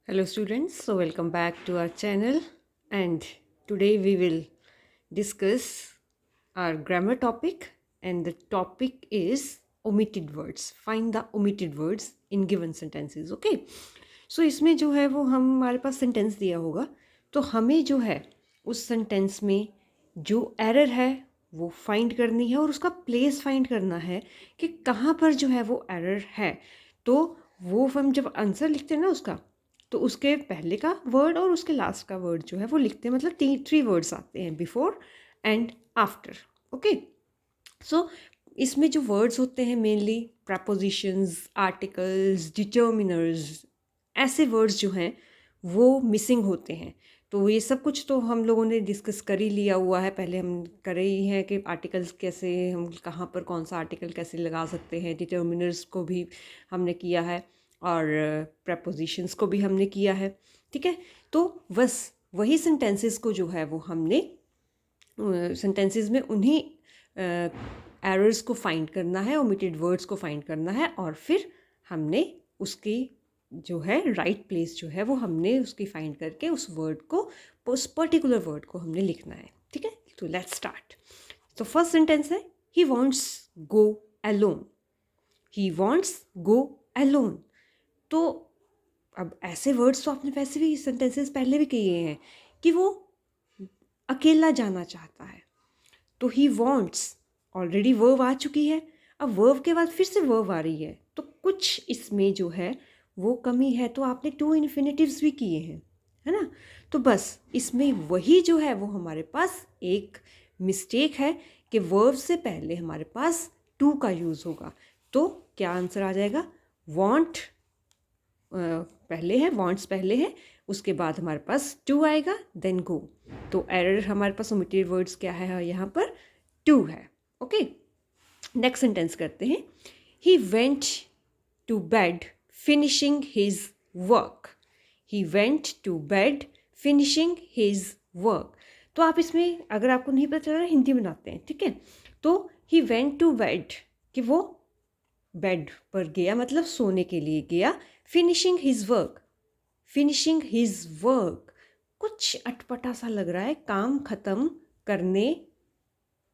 Hello students, so welcome back to our channel and today we will discuss our grammar topic and the topic is omitted words. Find the omitted words in given sentences. Okay. So इसमें जो है वो हमारे पास sentence दिया होगा तो हमें जो है उस सेंटेंस में जो एरर है वो फाइंड करनी है और उसका प्लेस फाइंड करना है कि कहाँ पर जो है वो एरर है। तो वो हम जब आंसर लिखते हैं ना उसका तो उसके पहले का वर्ड और उसके लास्ट का वर्ड जो है वो लिखते हैं मतलब थ्री वर्ड्स आते हैं बिफोर एंड आफ्टर। ओके। सो इसमें जो वर्ड्स होते हैं मेनली प्रपोजिशंस, आर्टिकल्स, डिटर्मिनर्स, ऐसे वर्ड्स जो हैं वो मिसिंग होते हैं। तो ये सब कुछ तो हम लोगों ने डिस्कस कर ही लिया हुआ है, पहले हम कर ही हैं कि आर्टिकल्स कैसे, हम कहाँ पर कौन सा आर्टिकल कैसे लगा सकते हैं, डिटर्मिनर्स को भी हमने किया है और प्रपोजिशंस को भी हमने किया है। ठीक है, तो बस वही सेंटेंसेस को जो है वो हमने सेंटेंसेस में उन्हीं एरर्स को फाइंड करना है, ओमिटेड वर्ड्स को फाइंड करना है और फिर हमने उसकी जो है राइट प्लेस जो है वो हमने उसकी फाइंड करके उस वर्ड को, उस पर्टिकुलर वर्ड को हमने लिखना है। ठीक है, तो लेट्स स्टार्ट। तो फर्स्ट सेंटेंस है he wants go alone. He wants go alone. तो अब ऐसे वर्ड्स तो आपने वैसे भी सेंटेंसेस पहले भी किए हैं कि वो अकेला जाना चाहता है। तो ही वॉन्ट्स ऑलरेडी वर्ब आ चुकी है, अब वर्ब के बाद फिर से वर्ब आ रही है तो कुछ इसमें जो है वो कमी है। तो आपने टू इन्फिनेटिव्स भी किए हैं, है ना। तो बस इसमें वही जो है वो हमारे पास एक मिस्टेक है कि वर्ब से पहले हमारे पास टू का यूज़ होगा। तो क्या आंसर आ जाएगा? वॉन्ट पहले है, वॉन्ट्स पहले है, उसके बाद हमारे पास टू आएगा, देन गो। तो एरर हमारे पास ओमिटेड वर्ड्स क्या है यहाँ पर? टू है। ओके, नेक्स्ट सेंटेंस करते हैं। He went to bed finishing his work. He went to bed finishing his work. तो आप इसमें अगर आपको नहीं पता चल रहा हिंदी बनाते हैं, ठीक है। तो ही वेंट टू बेड कि वो बेड पर गया मतलब सोने के लिए गया। Finishing his work, finishing his work कुछ अटपटा सा लग रहा है, काम ख़त्म करने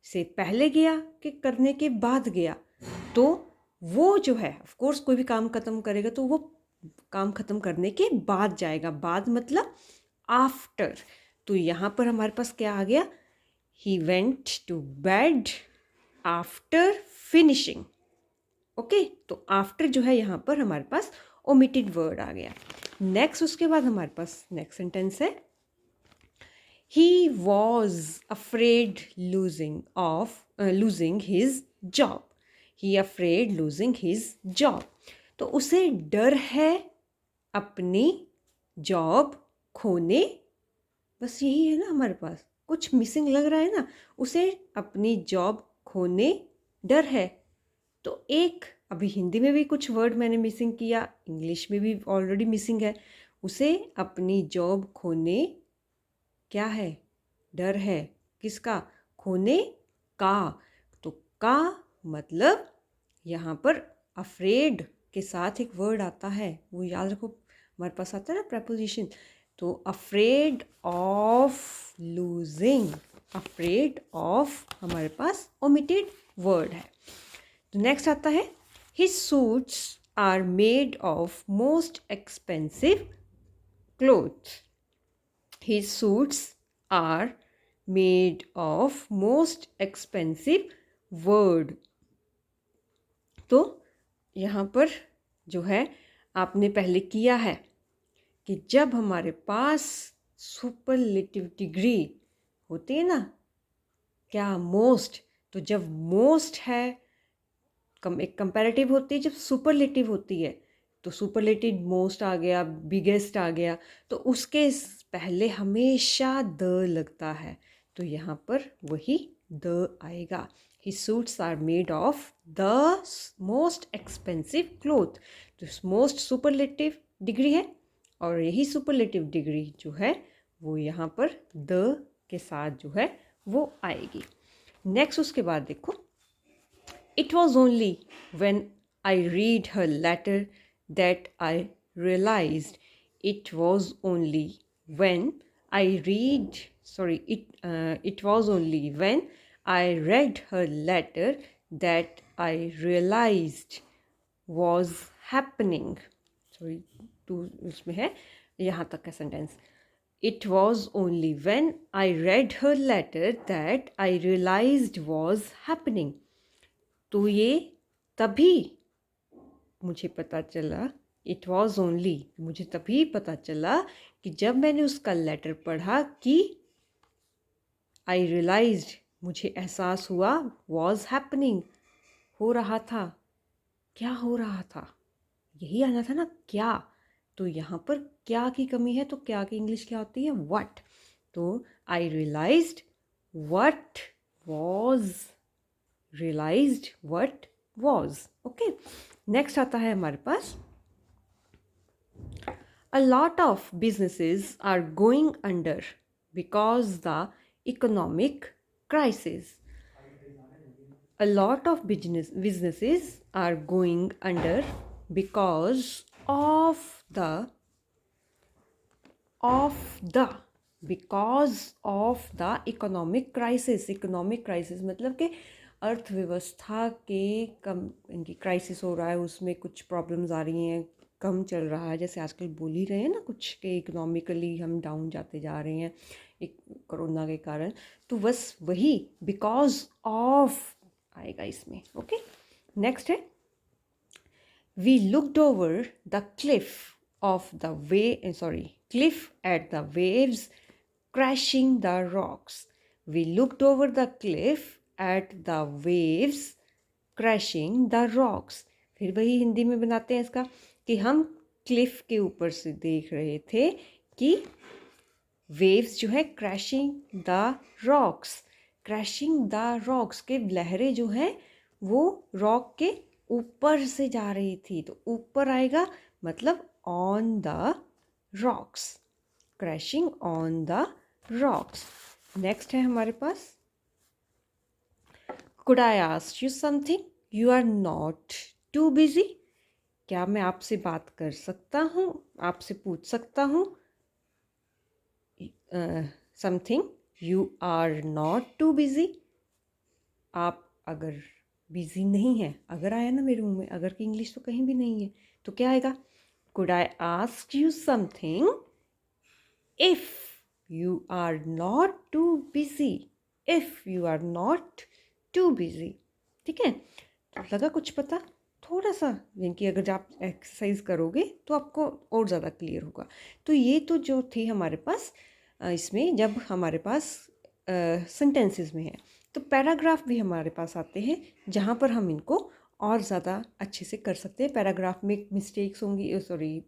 से पहले गया कि करने के बाद गया। तो वो जो है ऑफ कोर्स कोई भी काम ख़त्म करेगा तो वो काम ख़त्म करने के बाद जाएगा, बाद मतलब आफ्टर। तो यहाँ पर हमारे पास क्या आ गया? He went to bed after finishing. Okay, तो आफ्टर जो है यहाँ पर हमारे पास ओमिटेड वर्ड आ गया। नेक्स्ट उसके बाद हमारे पास नेक्स्ट सेंटेंस है he was afraid losing his job. He afraid losing his job. तो उसे डर है अपनी जॉब खोने। बस यही है ना हमारे पास, कुछ मिसिंग लग रहा है ना। उसे अपनी जॉब खोने डर है। तो एक अभी हिंदी में भी कुछ वर्ड मैंने मिसिंग किया, इंग्लिश में भी ऑलरेडी मिसिंग है। उसे अपनी जॉब खोने क्या है? डर है। किसका? खोने का। तो का मतलब यहाँ पर अफ्रेड के साथ एक वर्ड आता है, वो याद रखो, हमारे पास आता है ना प्रपोजिशन। तो afraid of losing, afraid of हमारे पास ओमिटेड वर्ड है। तो नेक्स्ट आता है his suits are made of most expensive clothes. His suits are made of most expensive word। तो यहाँ पर जो है आपने पहले किया है कि जब हमारे पास सुपरलेटिव डिग्री होती है ना, क्या मोस्ट, तो जब मोस्ट है एक कंपैरेटिव होती है, जब सुपरलेटिव होती है तो सुपरलेटिव मोस्ट आ गया, बिगेस्ट आ गया, तो उसके पहले हमेशा द लगता है। तो यहाँ पर वही द आएगा। His suits are made of the most expensive cloth। तो मोस्ट सुपरलेटिव डिग्री है और यही सुपरलेटिव डिग्री जो है वो यहाँ पर द के साथ जो है वो आएगी। नेक्स्ट उसके बाद देखो, It was only when I read her letter that I realized It was only when it was only when I read her letter that I realized was happening. Sorry, to उसमें है यहाँ तक का sentence. It was only when I read her letter that I realized was happening. तो ये तभी मुझे पता चला, इट वॉज ओनली, मुझे तभी पता चला कि जब मैंने उसका लेटर पढ़ा कि आई रियलाइज्ड, मुझे एहसास हुआ, वॉज हैपनिंग, हो रहा था. क्या हो रहा था, यही आना था ना, क्या. तो यहाँ पर क्या की कमी है, तो क्या की इंग्लिश क्या होती है, व्हाट. तो I realised what was, realised what was. Okay, next आता है हमारे पास, a lot of businesses are going under because the economic crisis. A lot of businesses are going under because of the economic crisis. Economic crisis मतलब कि अर्थव्यवस्था के कम इनकी crisis हो रहा है, उसमें कुछ प्रॉब्लम्स आ रही हैं, कम चल रहा है, जैसे आजकल बोल ही रहे हैं ना कुछ कि इकोनॉमिकली हम डाउन जाते जा रहे हैं एक कोरोना के कारण. तो बस वही बिकॉज ऑफ आएगा इसमें. ओके, नेक्स्ट है, we looked over the cliff at the waves crashing the rocks. We looked over the cliff at the waves crashing the rocks. फिर वही हिंदी में बनाते हैं इसका कि हम क्लिफ के ऊपर से देख रहे थे कि वेव्स जो है crashing the rocks, crashing the rocks के लहरें जो हैं वो रॉक के ऊपर से जा रही थी. तो ऊपर आएगा मतलब on the rocks, crashing on the rocks. Next है हमारे पास, could I ask you something, you are not too busy. क्या मैं आपसे बात कर सकता हूँ, आपसे पूछ सकता हूँ. Something, you are not too busy, आप अगर बिजी नहीं हैं. अगर आया ना मेरे मुंह में, अगर की इंग्लिश तो कहीं भी नहीं है, तो क्या आएगा, could I ask you something if you are not too busy, if you are not too busy. ठीक है, तो लगा कुछ पता थोड़ा सा, यानी कि अगर आप एक्सरसाइज करोगे तो आपको और ज़्यादा क्लियर होगा. तो ये तो जो थी हमारे पास इसमें, जब हमारे पास सेंटेंसेस में है, तो पैराग्राफ भी हमारे पास आते हैं जहाँ पर हम इनको और ज़्यादा अच्छे से कर सकते हैं. पैराग्राफ में मिस्टेक्स होंगी,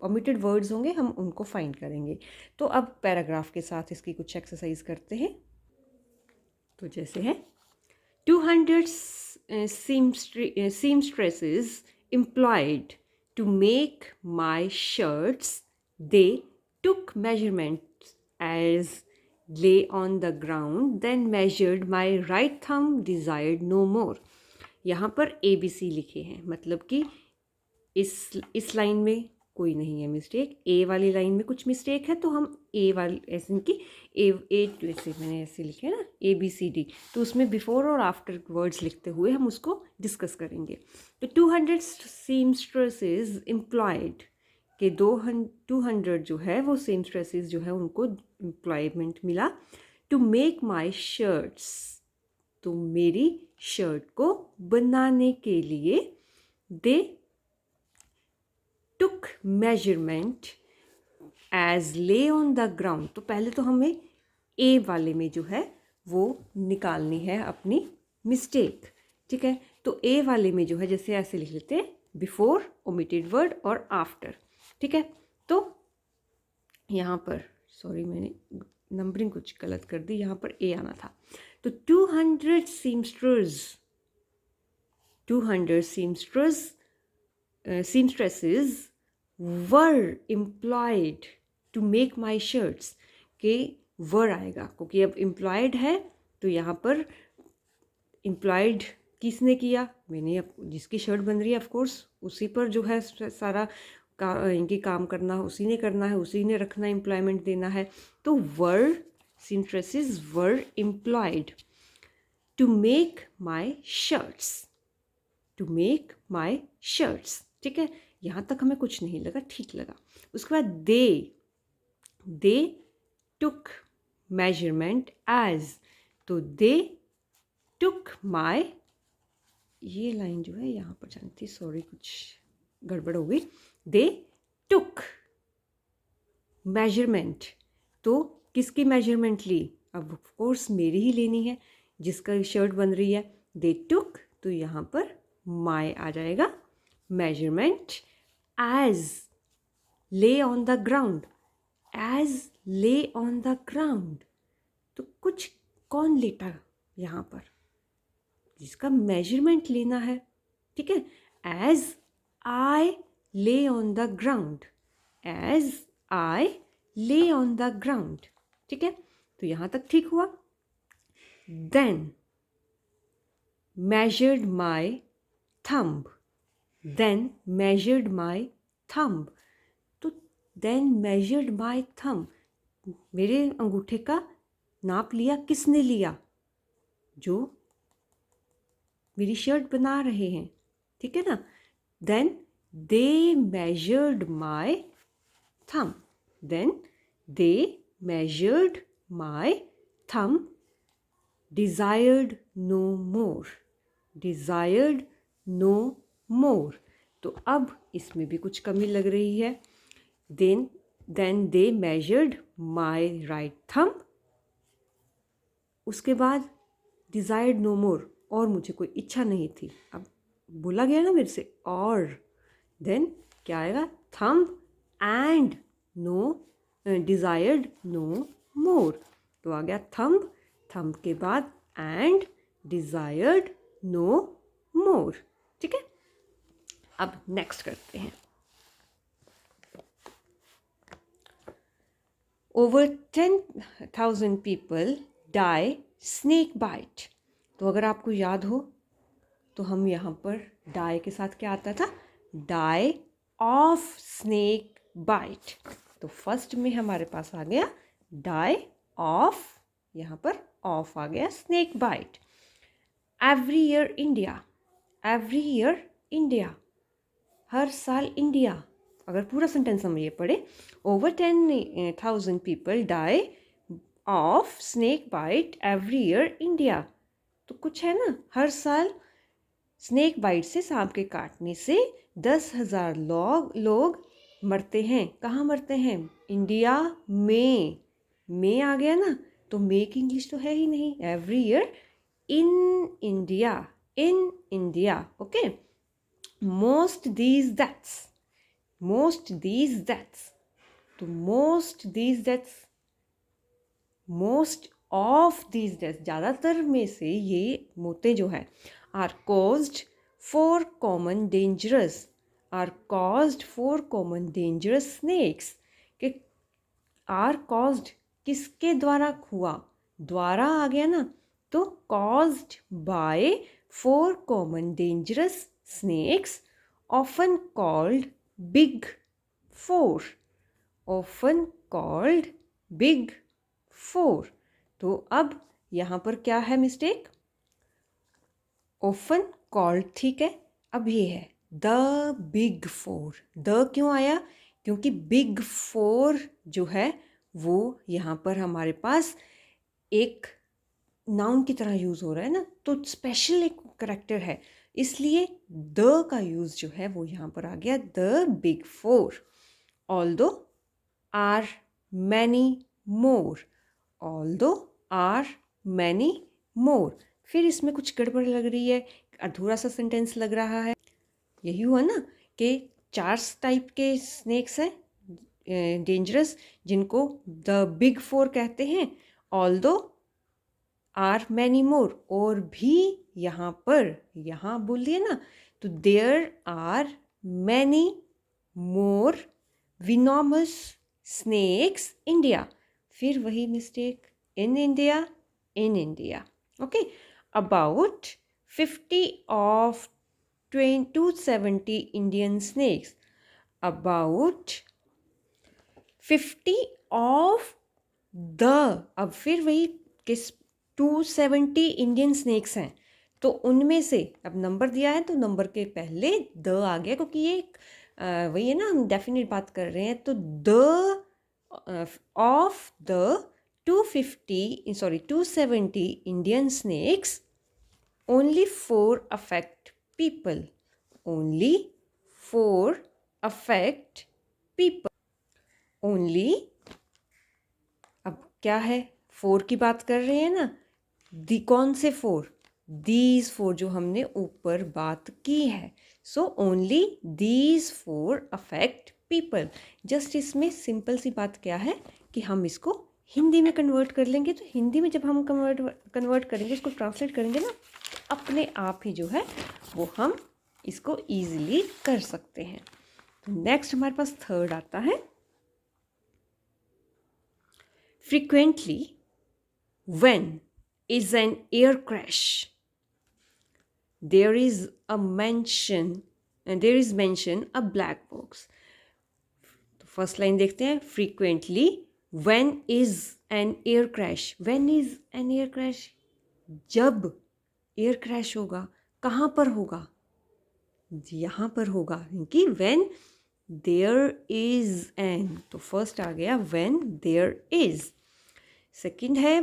ओमिटेड वर्ड्स होंगे, हम उनको फाइंड करेंगे. तो अब पैराग्राफ के साथ इसकी कुछ एक्सरसाइज करते हैं. तो जैसे है, 200 seamstresses employed to make my shirts. They took measurements as lay on the ground, then measured my right thumb, desired no more. यहाँ पर ABC लिखे हैं, मतलब कि इस लाइन में कोई नहीं है मिस्टेक, ए वाली लाइन में कुछ मिस्टेक है, तो हम ए वाली ऐसे कि ए जैसे मैंने ऐसे लिखे हैं ना ABCD, तो उसमें बिफोर और आफ्टर वर्ड्स लिखते हुए हम उसको डिस्कस करेंगे. तो 200 seamstresses employed के 200 जो है वो seamstresses जो है उनको एम्प्लॉयमेंट मिला. टू मेक माई शर्ट्स, तो मेरी शर्ट को बनाने के लिए. दे टुक मेजरमेंट एज ले ऑन द ग्राउंड, तो पहले तो हमें ए वाले में जो है वो निकालनी है अपनी मिस्टेक. ठीक है, तो ए वाले में जो है जैसे ऐसे लिख लेते हैं, बिफोर ओमिटेड वर्ड और आफ्टर. ठीक है, तो यहाँ पर सॉरी मैंने नंबरिंग कुछ गलत कर दी, यहाँ पर ए आना था. तो 200 seamstresses were employed to make my shirts. के वर आएगा क्योंकि अब एम्प्लॉयड है, तो यहाँ पर एम्प्लॉयड किसने किया, मैंने. जिसकी शर्ट बन रही है ऑफकोर्स उसी पर जो है सारा इनकी काम करना उसी ने करना है, उसी ने रखना, एम्प्लॉयमेंट देना है। तो were seamstresses were employed to make my shirts, to make my shirts. ठीक है, यहाँ तक हमें कुछ नहीं लगा, ठीक लगा। उसके बाद दे टुक मेजरमेंट एज, तो दे टुक माई, ये लाइन जो है यहाँ पर जानी थी, सॉरी कुछ गड़बड़ हो गई। दे टुक मेजरमेंट, तो किसकी मेजरमेंट ली? अब ऑफ कोर्स मेरी ही लेनी है, जिसका शर्ट बन रही है। दे टुक, तो यहाँ पर माई आ जाएगा। मेजरमेंट एज ले ऑन द ग्राउंड, एज ले ऑन द ग्राउंड, तो कुछ कौन लेटा यहाँ पर? जिसका मेजरमेंट लेना है। ठीक है, as I lie on the ground, as I lie on the ground. ठीक है, तो यहाँ तक ठीक हुआ। Then measured my thumb, then measured my thumb, तो then measured my thumb, मेरे अंगूठे का नाप लिया, किसने लिया? जो मेरी शर्ट बना रहे हैं। ठीक है ना, then they measured my thumb, then they measured my thumb, desired no more, desired no more, तो अब इसमें भी कुछ कमी लग रही है। then they measured my right thumb, उसके बाद desired no more, और मुझे कोई इच्छा नहीं थी। अब बोला गया ना मेरे से और, then क्या आएगा? thumb and no desired no more, तो आ गया thumb, thumb के बाद and desired no more। ठीक है, अब नेक्स्ट करते हैं। Over 10,000 people die snake bite, तो अगर आपको याद हो तो हम यहाँ पर die के साथ क्या आता था? die of snake bite, तो फर्स्ट में हमारे पास आ गया die of, यहाँ पर ऑफ आ गया, snake bite। Every year India, every year India, हर साल इंडिया। अगर पूरा सेंटेंस हम ये पढ़े, over 10,000 people die of snake bite every year India, तो कुछ है ना, हर साल स्नेक बाइट से, सांप के काटने से 10,000 लोग मरते हैं। कहाँ मरते हैं? इंडिया में आ गया ना, तो मे की इंग्लिश तो है ही नहीं। Every year in India, okay. Most these that's, most these that's, तो most these that's, most of these deaths, ज़्यादातर में से ये मौतें जो है, are caused for common dangerous, are caused for common dangerous snakes, के आर कॉज्ड किसके द्वारा हुआ? द्वारा आ गया ना, तो caused by for common dangerous snakes often called big four, often called big four. तो अब यहाँ पर क्या है मिस्टेक? ऑफन कॉल्ड, ठीक है। अब ये है द बिग फोर। द क्यों आया? क्योंकि बिग फोर जो है वो यहाँ पर हमारे पास एक नाउन की तरह यूज़ हो रहा है ना, तो स्पेशल एक करैक्टर है, इसलिए द का यूज़ जो है वो यहाँ पर आ गया, the big four. Although are many more, although are many more. फिर इसमें कुछ गड़बड़ लग रही है, अधूरा सा सेंटेंस लग रहा है। यही हुआ ना कि 4 टाइप के स्नेक्स हैं डेंजरस, जिनको द बिग फोर कहते हैं। ऑल्दो आर मैनी मोर, और भी यहाँ पर, यहाँ बोल दिए ना, तो there are many more venomous snakes India. फिर वही mistake, in India, okay. About 50 of 270 Indian snakes, about 50 of the, अब फिर वही किस 270 इंडियन स्नेक्स हैं, तो उनमें से अब नंबर दिया है तो नंबर के पहले द आ गया, क्योंकि ये वही है ना, हम डेफिनेट बात कर रहे हैं। तो the of the 270 Indian snakes only 4 affect people. Only 4 affect people. Only, अब क्या है, 4 की बात कर रहे हैं ना, कौन से 4? These 4 जो हमने ऊपर बात की है। So only these 4 affect people. Just इसमें सिंपल सी बात क्या है कि हम इसको हिंदी में कन्वर्ट कर लेंगे। तो हिंदी में जब हम कन्वर्ट करेंगे, इसको ट्रांसलेट करेंगे ना, तो अपने आप ही जो है वो हम इसको ईजिली कर सकते हैं। तो नेक्स्ट हमारे पास थर्ड आता है, frequently when is an air crash there is mention a black box. तो फर्स्ट लाइन देखते हैं, frequently when is an air crash. When is an air crash, जब एयर क्रैश होगा, कहाँ पर होगा? यहाँ पर होगा, क्योंकि व्हेन देयर इज एन, तो फर्स्ट आ गया व्हेन देयर इज। सेकंड है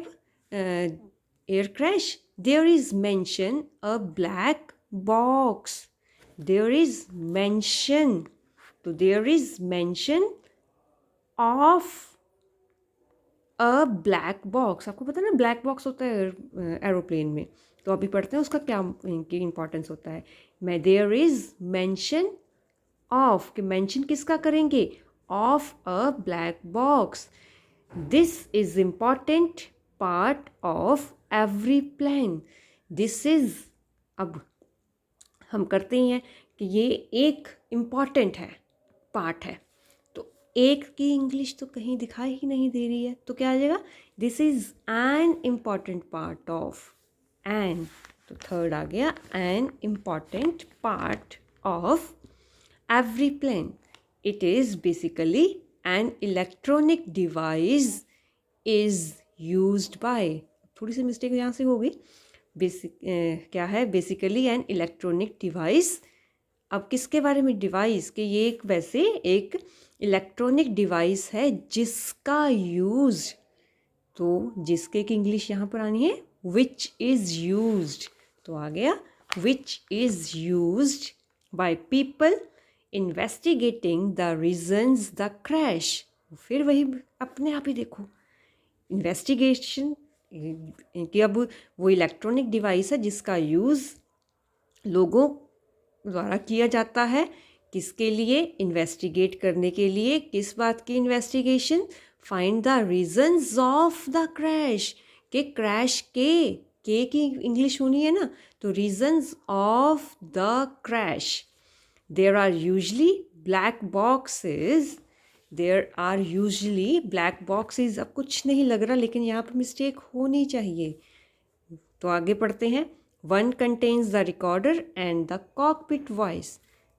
air crash, there is mention a black box. There is mention, तो there is mention of a black box. आपको पता है ना ब्लैक बॉक्स होता है एरोप्लेन में, तो अभी पढ़ते हैं उसका क्या इंपॉर्टेंस होता है। मैं देयर इज मेंशन ऑफ, कि मेंशन किसका करेंगे? Of a black box. This is important part of every plan. This is, अब हम करते ही हैं कि ये एक इम्पॉर्टेंट है, पार्ट है, तो एक की इंग्लिश तो कहीं दिखाई ही नहीं दे रही है, तो क्या आ जाएगा? This is an important part of an, तो थर्ड आ गया an important part of every plane. It is basically an electronic device is used by, थोड़ी सी मिस्टेक यहाँ से हो गई, क्या है, बेसिकली एन इलेक्ट्रॉनिक डिवाइस। अब किसके बारे में डिवाइस, कि ये एक वैसे एक इलेक्ट्रॉनिक डिवाइस है जिसका यूज, तो जिसके की इंग्लिश यहाँ पर आनी है विच इज़ यूज्ड, तो आ गया which is used by people investigating the reasons the crash. फिर वही अपने आप ही देखो, इन्वेस्टिगेशन कि अब वो इलेक्ट्रॉनिक डिवाइस है जिसका यूज़ लोगों द्वारा किया जाता है, किसके लिए? इन्वेस्टिगेट करने के लिए। किस बात की investigation? Find the reasons of the crash, के क्रैश के की इंग्लिश होनी है ना, तो reasons of the crash. There are usually black boxes. There are usually black boxes. अब कुछ नहीं लग रहा, लेकिन यहाँ पर मिस्टेक होनी चाहिए, तो आगे पढ़ते हैं। One contains the recorder and the cockpit voice.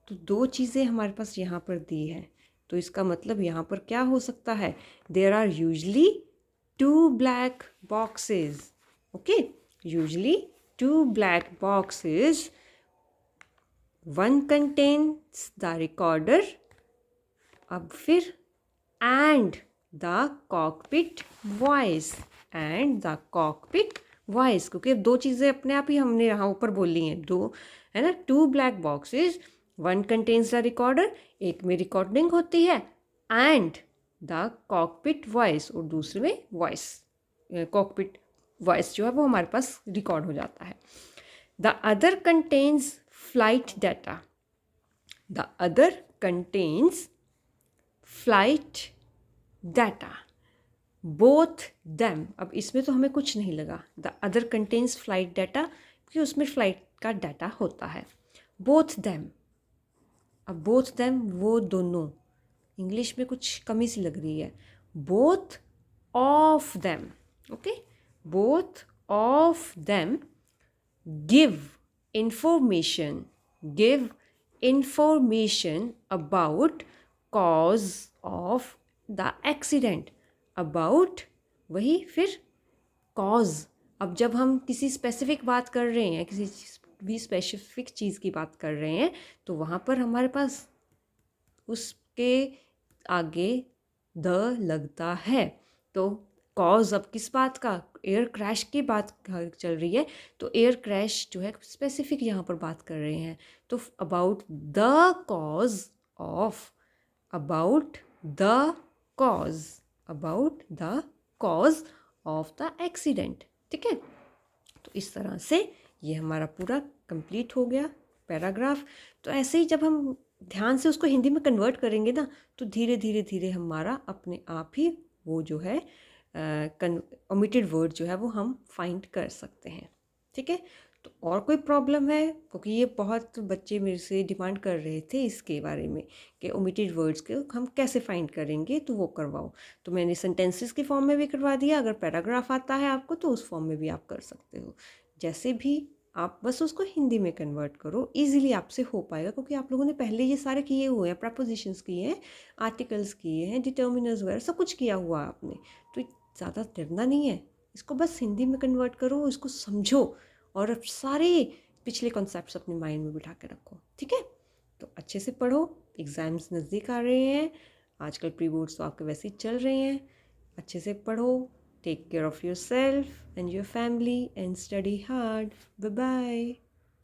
तो दो चीज़ें हमारे पास यहाँ पर दी है, तो इसका मतलब यहाँ पर क्या हो सकता है? There are usually 2 black boxes. Okay, usually 2 black boxes. One contains the recorder, अब फिर and the cockpit voice, and the cockpit voice, क्योंकि अब दो चीज़ें अपने आप ही हमने यहाँ ऊपर बोली हैं, दो है ना, 2 black boxes, one contains the recorder, एक में रिकॉर्डिंग होती है, and the cockpit voice, और दूसरे में वॉइस, cockpit voice जो है वो हमारे पास रिकॉर्ड हो जाता है। The other contains flight data. The other contains flight data. Both them. अब इसमें तो हमें कुछ नहीं लगा। The other contains flight data, क्योंकि उसमें फ्लाइट का डाटा होता है। Both them. अब both them वो दोनों, इंग्लिश में कुछ कमी सी लग रही है। Both of them. Okay? Both of them give information about cause of the accident, about वही फिर कॉज। अब जब हम किसी स्पेसिफिक बात कर रहे हैं, किसी भी स्पेसिफिक चीज़ की बात कर रहे हैं, तो वहाँ पर हमारे पास उसके आगे द लगता है। तो कॉज अब किस बात का, एयर क्रैश की बात चल रही है, तो एयर क्रैश जो है स्पेसिफिक यहाँ पर बात कर रहे हैं, तो about the cause of, about the cause, about the cause of the accident. ठीक है, तो इस तरह से ये हमारा पूरा कंप्लीट हो गया पैराग्राफ। तो ऐसे ही जब हम ध्यान से उसको हिंदी में कन्वर्ट करेंगे ना, तो धीरे धीरे धीरे हमारा अपने आप ही वो जो है ओमिटेड वर्ड जो है वो हम फाइंड कर सकते हैं। ठीक है, तो और कोई प्रॉब्लम है, क्योंकि ये बहुत बच्चे मेरे से डिमांड कर रहे थे इसके बारे में कि ओमिटेड वर्ड्स के हम कैसे फाइंड करेंगे, तो वो करवाओ। तो मैंने सेंटेंसेस के फॉर्म में भी करवा दिया, अगर पैराग्राफ आता है आपको तो उस फॉर्म में भी आप कर सकते हो। जैसे भी आप बस उसको हिंदी में कन्वर्ट करो, इजीली आपसे हो पाएगा, क्योंकि आप लोगों ने पहले ये सारे किए हुए हैं, प्रपोजिशंस किए हैं, आर्टिकल्स किए हैं, डिटर्मिनर्स वगैरह सब कुछ किया हुआ है आपने। तो ज़्यादा डरना नहीं है, इसको बस हिंदी में कन्वर्ट करो, इसको समझो और अब सारे पिछले कॉन्सेप्ट्स अपने माइंड में बिठा के रखो। ठीक है, तो अच्छे से पढ़ो, एग्ज़ाम्स नज़दीक आ रहे हैं, आजकल प्री बोर्ड्स तो आपके वैसे ही चल रहे हैं। अच्छे से पढ़ो, take care of yourself and your family and study hard. Bye bye.